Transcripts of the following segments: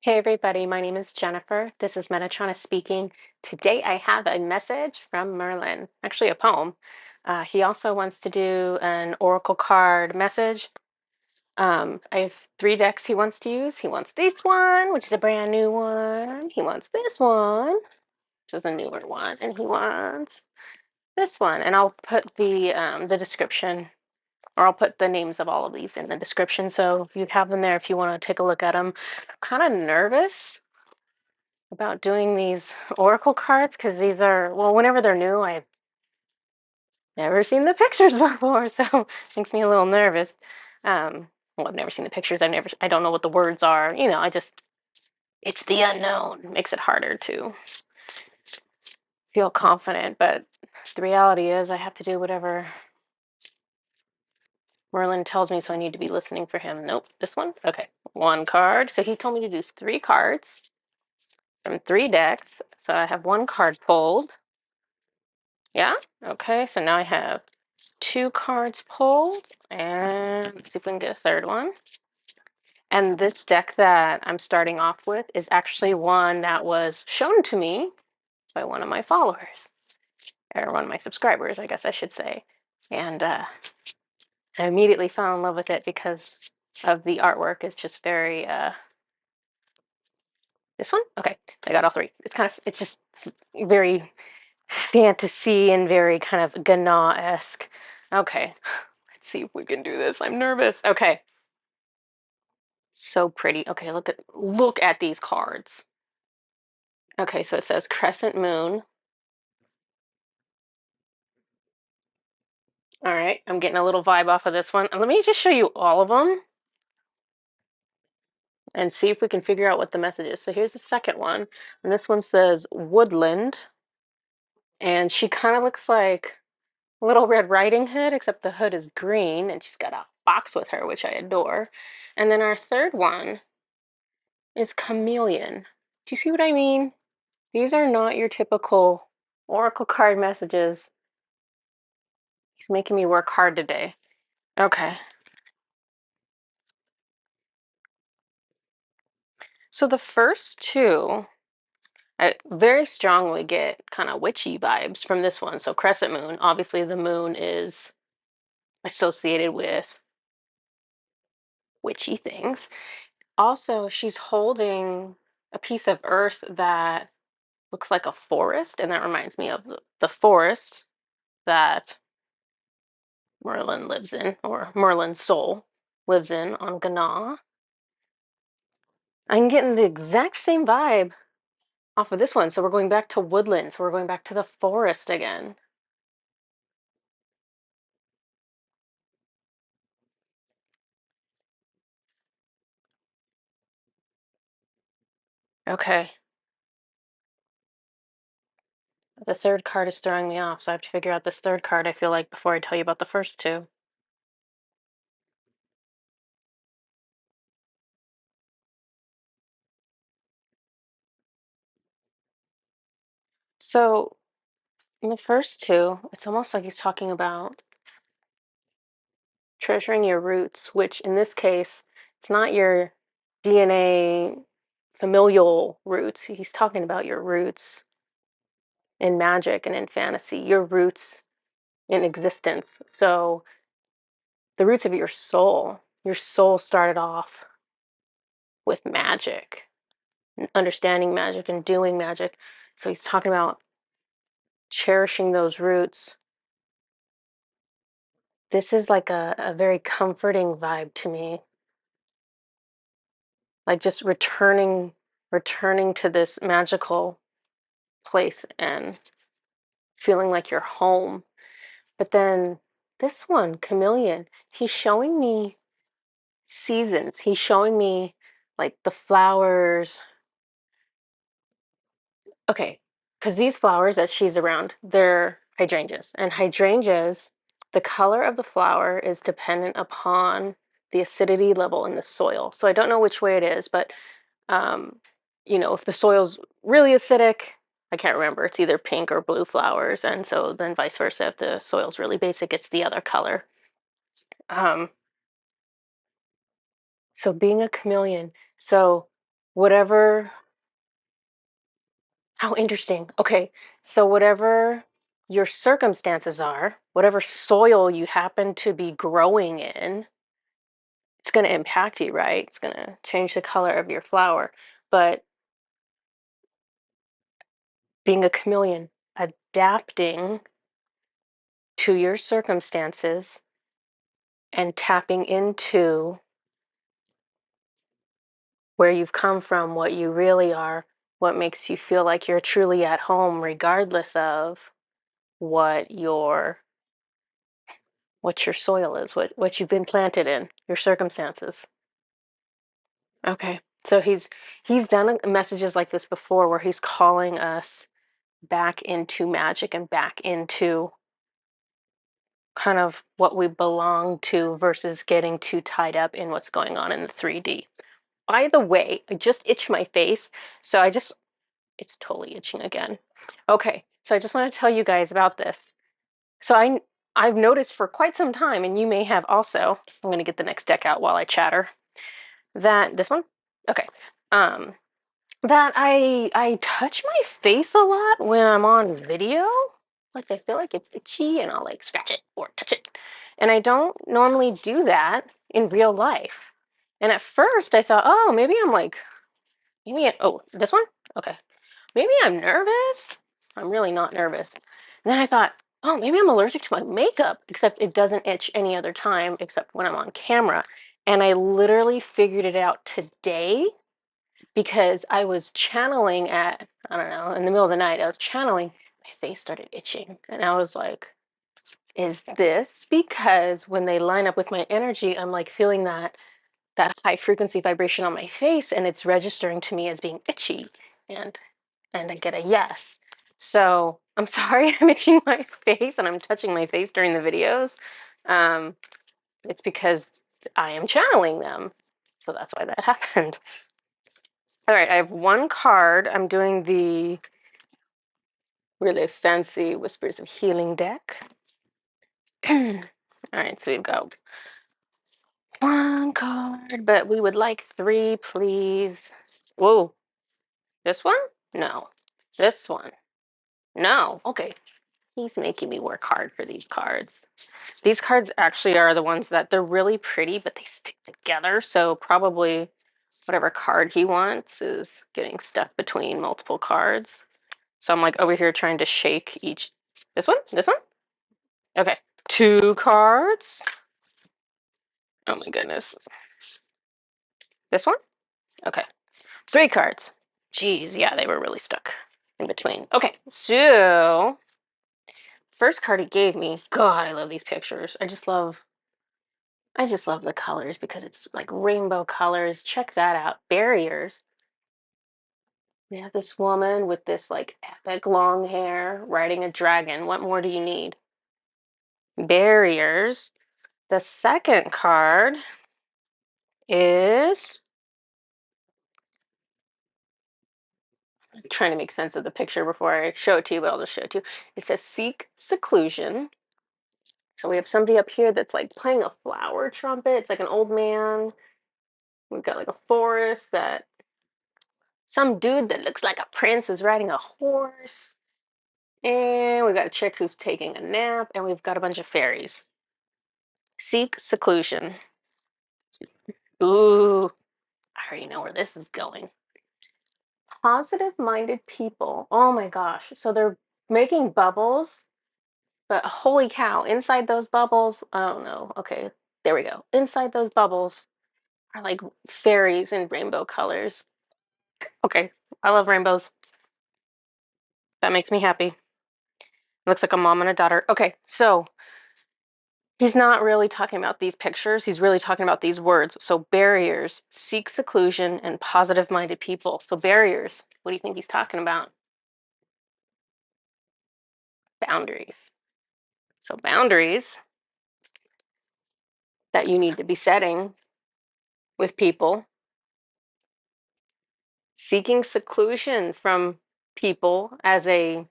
Hey everybody, my name is Jennifer. This is Metatrona speaking. Today I have a message from Merlin, actually a poem. He also wants to do an oracle card message. I have three decks he wants to use. He wants this one, which is a brand new one. He wants this one, which is a newer one, and he wants this one. And I'll put the description, or I'll put the names of all of these in the description, so you have them there if you want to take a look at them. I'm kind of nervous about doing these oracle cards because these are, well, whenever they're new, I've never seen the pictures before, so it makes me a little nervous. Well, I've never seen the pictures. I don't know what the words are. It's the unknown. It makes it harder to feel confident, but the reality is I have to do whatever Merlin tells me, so I need to be listening for him. Nope, this one? Okay, one card. So he told me to do three cards from three decks. So I have one card pulled. Yeah? Okay, so now I have two cards pulled, and let's see if we can get a third one. And this deck that I'm starting off with is actually one that was shown to me by one of my followers, or one of my subscribers, I guess I should say. And I immediately fell in love with it because of the artwork. It's just very, this one? Okay, I got all three. It's just very fantasy and very kind of Ghana-esque. Okay, let's see if we can do this. I'm nervous. Okay. So pretty. Okay, look at these cards. Okay, so it says crescent moon. All right, I'm getting a little vibe off of this one. And let me just show you all of them and see if we can figure out what the message is. So here's the second one, and this one says woodland, and she kind of looks like Little Red Riding Hood, except the hood is green, and she's got a fox with her, which I adore. And then our third one is chameleon. Do you see what I mean? These are not your typical oracle card messages. He's making me work hard today. Okay. So the first two, I very strongly get kind of witchy vibes from this one. So crescent moon, obviously the moon is associated with witchy things. Also, she's holding a piece of earth that looks like a forest, and that reminds me of the forest that Merlin lives in, or Merlin's soul lives in on Gana. I'm getting the exact same vibe off of this one. So we're going back to woodland. So we're going back to the forest again. Okay. The third card is throwing me off, so I have to figure out this third card, I feel like, before I tell you about the first two. So in the first two, it's almost like he's talking about treasuring your roots, which in this case, it's not your DNA familial roots. He's talking about your roots in magic and in fantasy, your roots in existence. So the roots of your soul started off with magic, understanding magic and doing magic. So he's talking about cherishing those roots. This is like a very comforting vibe to me. Like just returning to this magical place and feeling like you're home. But then this one, chameleon, he's showing me seasons. He's showing me like the flowers. Okay, because these flowers that she's around, they're hydrangeas. And hydrangeas, the color of the flower is dependent upon the acidity level in the soil. So I don't know which way it is, but um, if the soil's really acidic, I can't remember, it's either pink or blue flowers. And so then vice versa, if the soil's really basic, it's the other color. Um, so being a chameleon, so whatever, how interesting. Okay, so whatever your circumstances are, whatever soil you happen to be growing in, it's going to impact you, right? It's going to change the color of your flower. But being a chameleon, adapting to your circumstances and tapping into where you've come from, what you really are, what makes you feel like you're truly at home, regardless of what your what your soil is, what you've been planted in, your circumstances. Okay. So he's done messages like this before where he's calling us back into magic and back into kind of what we belong to versus getting too tied up in what's going on in the 3D. By the way, I just itched my face, so it's totally itching again. Okay, so I just want to tell you guys about this. So I've noticed for quite some time, and you may have also, I'm going to get the next deck out while I chatter, that this one? Okay. Um, that I touch my face a lot when I'm on video. Like I feel like it's itchy and I'll like scratch it or touch it. And I don't normally do that in real life. And at first I thought, oh, oh, this one? Okay. Maybe I'm nervous. I'm really not nervous. And then I thought, oh, maybe I'm allergic to my makeup, except it doesn't itch any other time except when I'm on camera. And I literally figured it out today because I was channeling at, I don't know, in the middle of the night, I was channeling, my face started itching. And I was like, is this because when they line up with my energy, I'm like feeling that high frequency vibration on my face and it's registering to me as being itchy and and I get a yes. So I'm sorry I'm itching my face and I'm touching my face during the videos. Um, it's because I am channeling them. So that's why that happened. All right, I have one card. I'm doing the really fancy Whispers of Healing deck. All right, so we've got one card, but we would like three, please. Whoa, this one? No. This one? No. Okay. He's making me work hard for these cards. These cards actually are the ones that they're really pretty, but they stick together. So probably whatever card he wants is getting stuck between multiple cards. So I'm like over here trying to shake each. This one? This one? Okay. Two cards. Oh my goodness. This one? Okay. Three cards. Jeez, yeah, they were really stuck in between. Okay, so first card he gave me. God, I love these pictures. I just love the colors because it's like rainbow colors. Check that out. Barriers. We have this woman with this like epic long hair riding a dragon. What more do you need? Barriers. The second card is trying to make sense of the picture before I show it to you, but I'll just show it to you. It says seek seclusion. So we have somebody up here that's like playing a flower trumpet. It's like an old man. We've got like a forest that some dude that looks like a prince is riding a horse. And we've got a chick who's taking a nap, and we've got a bunch of fairies. Seek seclusion. Ooh, I already know where this is going. Positive minded people. Oh my gosh. So they're making bubbles, but holy cow, inside those bubbles, oh no. Okay, there we go. Inside those bubbles are like fairies in rainbow colors. Okay, I love rainbows. That makes me happy. Looks like a mom and a daughter. Okay, so he's not really talking about these pictures. He's really talking about these words. So barriers, seek seclusion, and positive-minded people. So barriers, what do you think he's talking about? Boundaries. So boundaries that you need to be setting with people. Seeking seclusion from people as a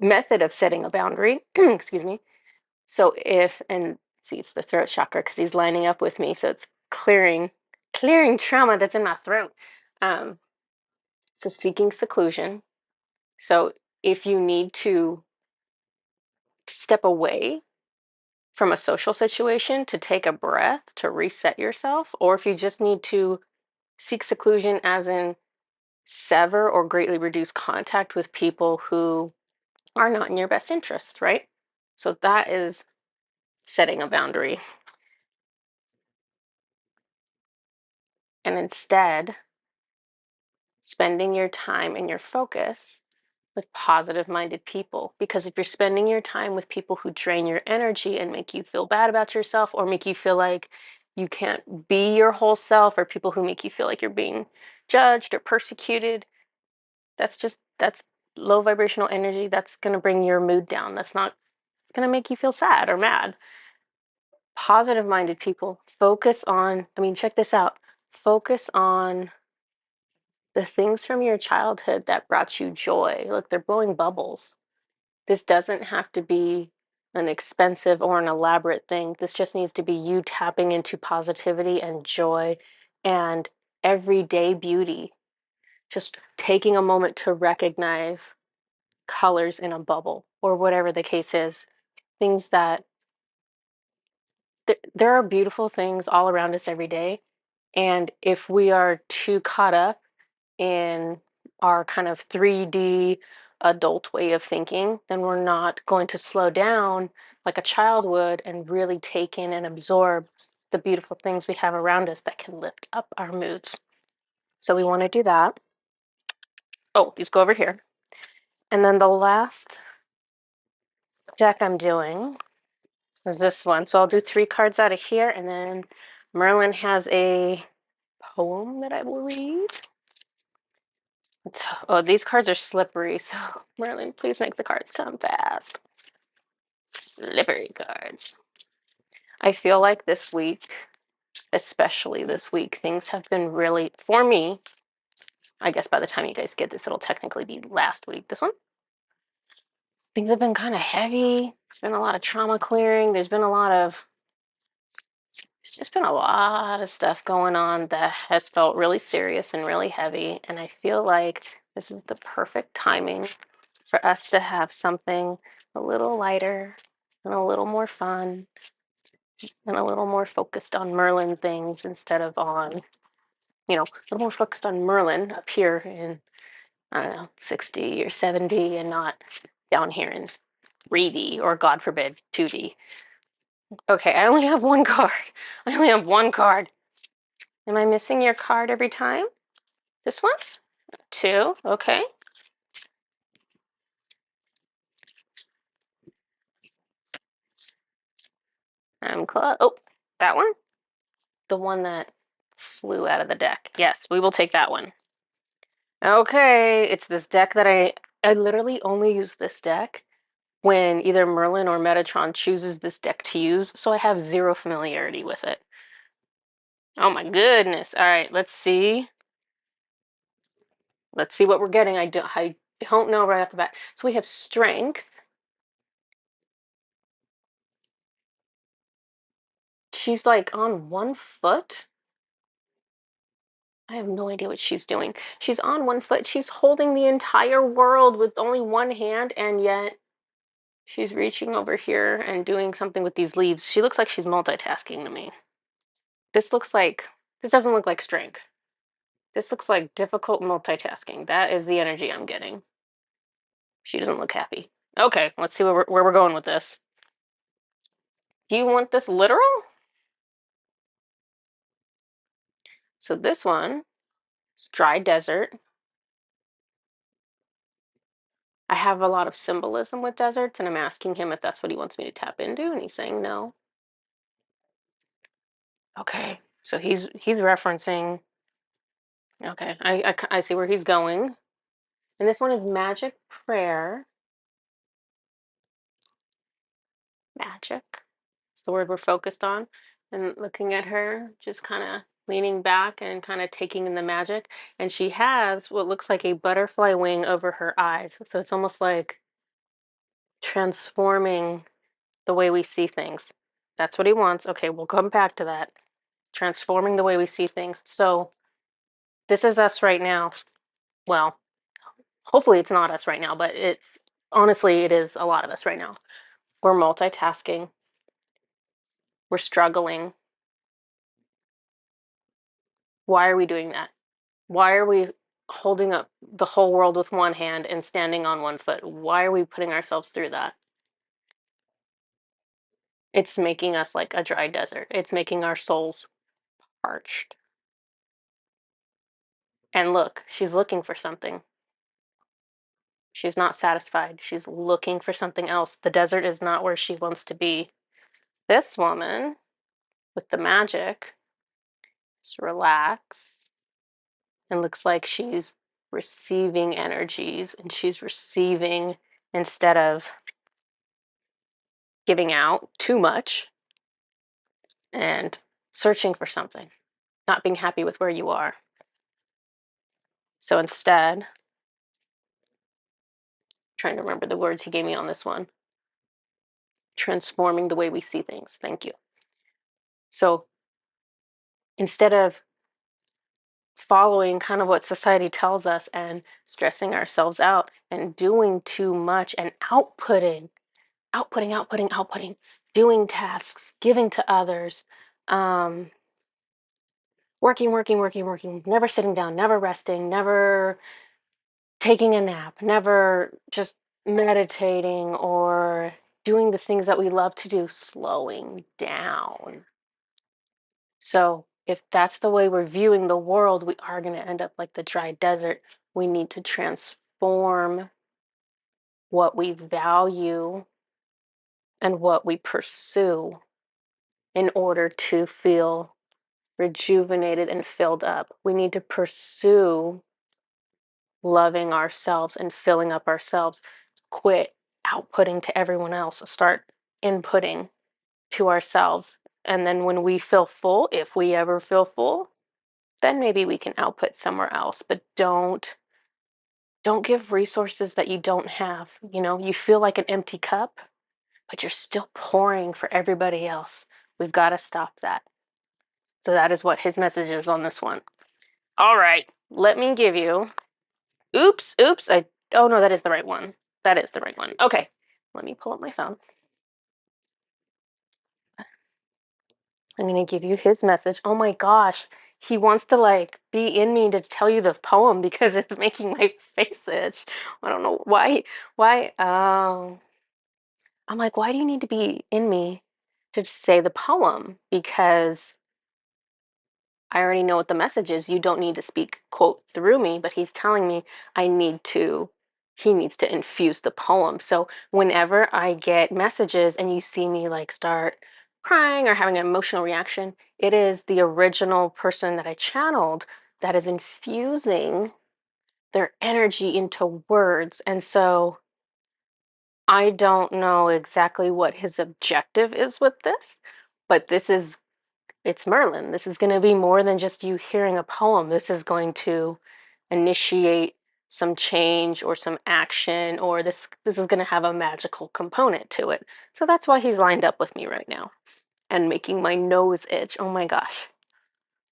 method of setting a boundary. Excuse me. So if, and see, it's the throat chakra because he's lining up with me. So it's clearing trauma that's in my throat. Um, so seeking seclusion. So if you need to step away from a social situation to take a breath, to reset yourself, or if you just need to seek seclusion, as in sever or greatly reduce contact with people who are not in your best interest, right? So that is setting a boundary. And instead, spending your time and your focus with positive minded people. Because if you're spending your time with people who drain your energy and make you feel bad about yourself, or make you feel like you can't be your whole self, or people who make you feel like you're being judged or persecuted, that's low vibrational energy. That's going to bring your mood down. That's not going to make you feel sad or mad. Positive minded people focus on, I mean, check this out, focus on the things from your childhood that brought you joy. Look, they're blowing bubbles. This doesn't have to be an expensive or an elaborate thing. This just needs to be you tapping into positivity and joy and everyday beauty. Just taking a moment to recognize colors in a bubble, or whatever the case is. Things that there are beautiful things all around us every day. And if we are too caught up in our kind of 3D adult way of thinking, then we're not going to slow down like a child would and really take in and absorb the beautiful things we have around us that can lift up our moods. So we want to do that. Oh, these go over here. And then the last deck I'm doing is this one. So I'll do 3 cards out of here, and then Merlin has a poem that I will read. Oh, these cards are slippery, so Merlin, please make the cards come fast. Slippery cards. I feel like this week, especially this week, things have been really, for me, I guess by the time you guys get this, it'll technically be last week. This one? Things have been kind of heavy. There's been a lot of trauma clearing. There's just been a lot of stuff going on that has felt really serious and really heavy. And I feel like this is the perfect timing for us to have something a little lighter and a little more fun and a little more focused on Merlin things, instead of on, a little more focused on Merlin up here in, I don't know, 60 or 70, and not down here in 3D, or God forbid 2D. Okay, I only have one card. I only have one card. Am I missing your card every time? This one? 2, okay. I'm close. Oh, that one? The one that flew out of the deck. Yes, we will take that one. Okay, it's this deck that I literally only use this deck when either Merlin or Metatron chooses this deck to use, so I have zero familiarity with it. Oh my goodness. All right, let's see. Let's see what we're getting. I don't know right off the bat. So we have strength. She's like on one foot. I have no idea what she's doing. She's on one foot. She's holding the entire world with only one hand, and yet she's reaching over here and doing something with these leaves. She looks like she's multitasking to me. This doesn't look like strength. This looks like difficult multitasking. That is the energy I'm getting. She doesn't look happy. Okay, let's see where we're going with this. Do you want this literal? So this one is dry desert. I have a lot of symbolism with deserts, and I'm asking him if that's what he wants me to tap into, and he's saying no. Okay, so he's referencing. Okay, I see where he's going. And this one is magic prayer. Magic. It's the word we're focused on. And looking at her, just kind of leaning back and kind of taking in the magic. And she has what looks like a butterfly wing over her eyes. So it's almost like transforming the way we see things. That's what he wants. Okay, we'll come back to that. Transforming the way we see things. So This is us right now. Well, hopefully it's not us right now, but it's honestly, it is a lot of us right now. We're multitasking, we're struggling. Why are we doing that? Why are we holding up the whole world with one hand and standing on one foot? Why are we putting ourselves through that? It's making us like a dry desert. It's making our souls parched. And look, she's looking for something. She's not satisfied. She's looking for something else. The desert is not where she wants to be. This woman with the magic is relaxed and looks like she's receiving energies and she's receiving instead of giving out too much and searching for something, not being happy with where you are. So instead, trying to remember the words he gave me on this one, transforming the way we see things. Thank you. So instead of following kind of what society tells us and stressing ourselves out and doing too much and outputting, doing tasks, giving to others, um, working, never sitting down, never resting, never taking a nap, never just meditating or doing the things that we love to do, slowing down. So, if that's the way we're viewing the world, we are going to end up like the dry desert. We need to transform what we value and what we pursue in order to feel rejuvenated and filled up. We need to pursue loving ourselves and filling up ourselves. Quit outputting to everyone else. Start inputting to ourselves. And then when we feel full, if we ever feel full, then maybe we can output somewhere else. But don't give resources that you don't have. You know, you feel like an empty cup, but you're still pouring for everybody else. We've got to stop that. So that is what his message is on this one. All right, let me give you. Oops. Oh no, that is the right one. That is the right one. Okay, let me pull up my phone. I'm gonna give you his message. Oh my gosh, he wants to like be in me to tell you the poem because it's making my face itch. I don't know why. Why? I'm like, why do you need to be in me to say the poem? Because I already know what the message is. You don't need to speak, quote, through me, but he's telling me he needs to infuse the poem. So whenever I get messages and you see me like start crying or having an emotional reaction, it is the original person that I channeled that is infusing their energy into words. And so I don't know exactly what his objective is with this, but it's Merlin. This is going to be more than just you hearing a poem. This is going to initiate some change or some action, or this is going to have a magical component to it. So that's why he's lined up with me right now and making my nose itch. Oh my gosh.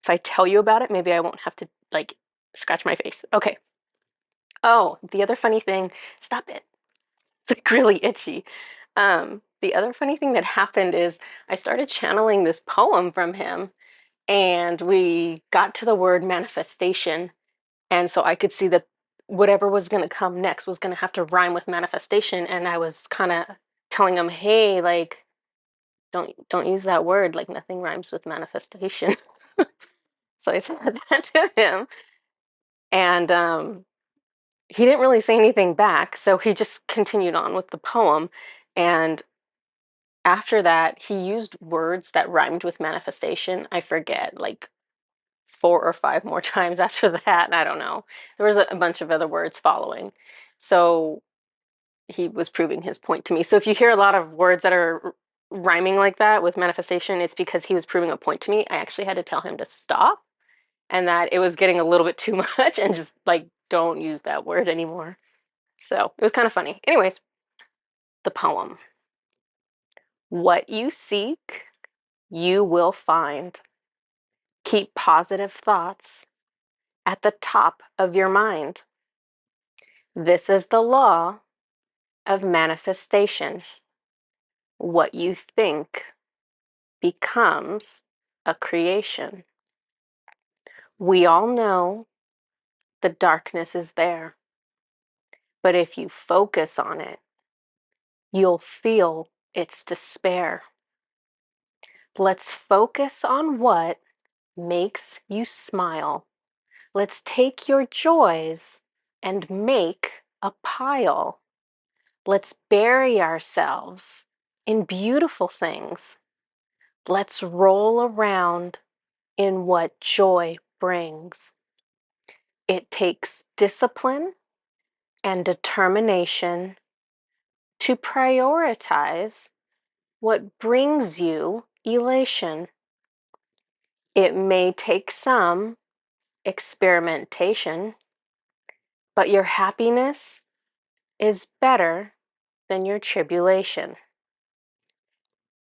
If I tell you about it, maybe I won't have to like scratch my face. Okay. Oh, the other funny thing, stop it. It's like really itchy. The other funny thing that happened is I started channeling this poem from him and we got to the word manifestation. And so I could see that whatever was going to come next was going to have to rhyme with manifestation. And I was kind of telling him, hey, like, don't use that word. Like, nothing rhymes with manifestation. So I said that to him. And he didn't really say anything back. So he just continued on with the poem. And after that, he used words that rhymed with manifestation. I forget, like 4 or 5 more times after that. I don't know. There was a bunch of other words following. So he was proving his point to me. So if you hear a lot of words that are rhyming like that with manifestation, it's because he was proving a point to me. I actually had to tell him to stop and that it was getting a little bit too much and just like don't use that word anymore. So it was kind of funny. Anyways, the poem. What you seek, you will find. Keep positive thoughts at the top of your mind. This is the law of manifestation. What you think becomes a creation. We all know the darkness is there, but if you focus on it, you'll feel its despair. Let's focus on what makes you smile. Let's take your joys and make a pile. Let's bury ourselves in beautiful things. Let's roll around in what joy brings. It takes discipline and determination to prioritize what brings you elation. It may take some experimentation, but your happiness is better than your tribulation.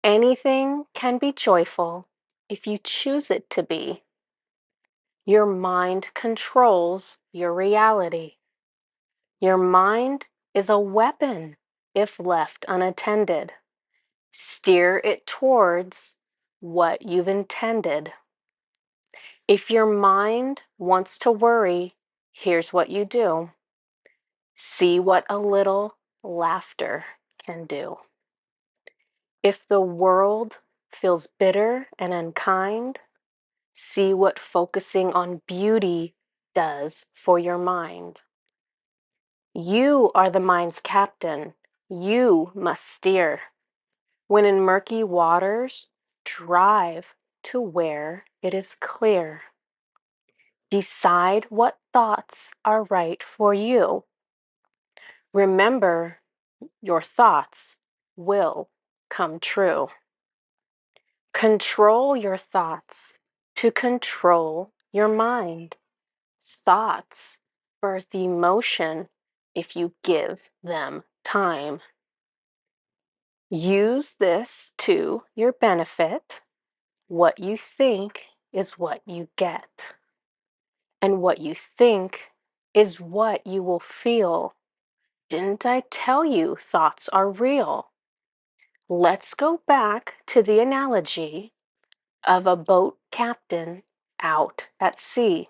Anything can be joyful if you choose it to be. Your mind controls your reality. Your mind is a weapon if left unattended. Steer it towards what you've intended. If your mind wants to worry, here's what you do. See what a little laughter can do. If the world feels bitter and unkind, see what focusing on beauty does for your mind. You are the mind's captain. You must steer. When in murky waters, drive to where it is clear. Decide what thoughts are right for you. Remember, your thoughts will come true. Control your thoughts to control your mind. Thoughts birth emotion if you give them time. Use this to your benefit. What you think is what you get. And what you think is what you will feel. Didn't I tell you thoughts are real? Let's go back to the analogy of a boat captain out at sea.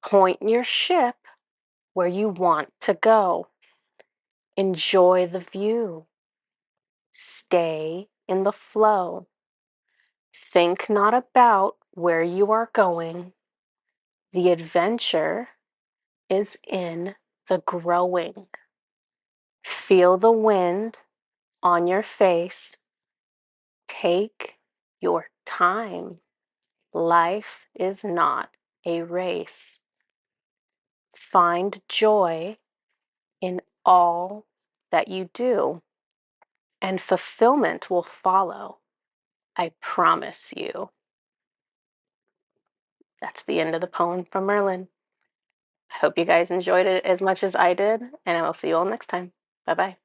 Point your ship where you want to go. Enjoy the view. Stay in the flow. Think not about where you are going. The adventure is in the growing. Feel the wind on your face. Take your time. Life is not a race. Find joy in all that you do, and fulfillment will follow. I promise you. That's the end of the poem from Merlin. I hope you guys enjoyed it as much as I did, and I will see you all next time. Bye bye.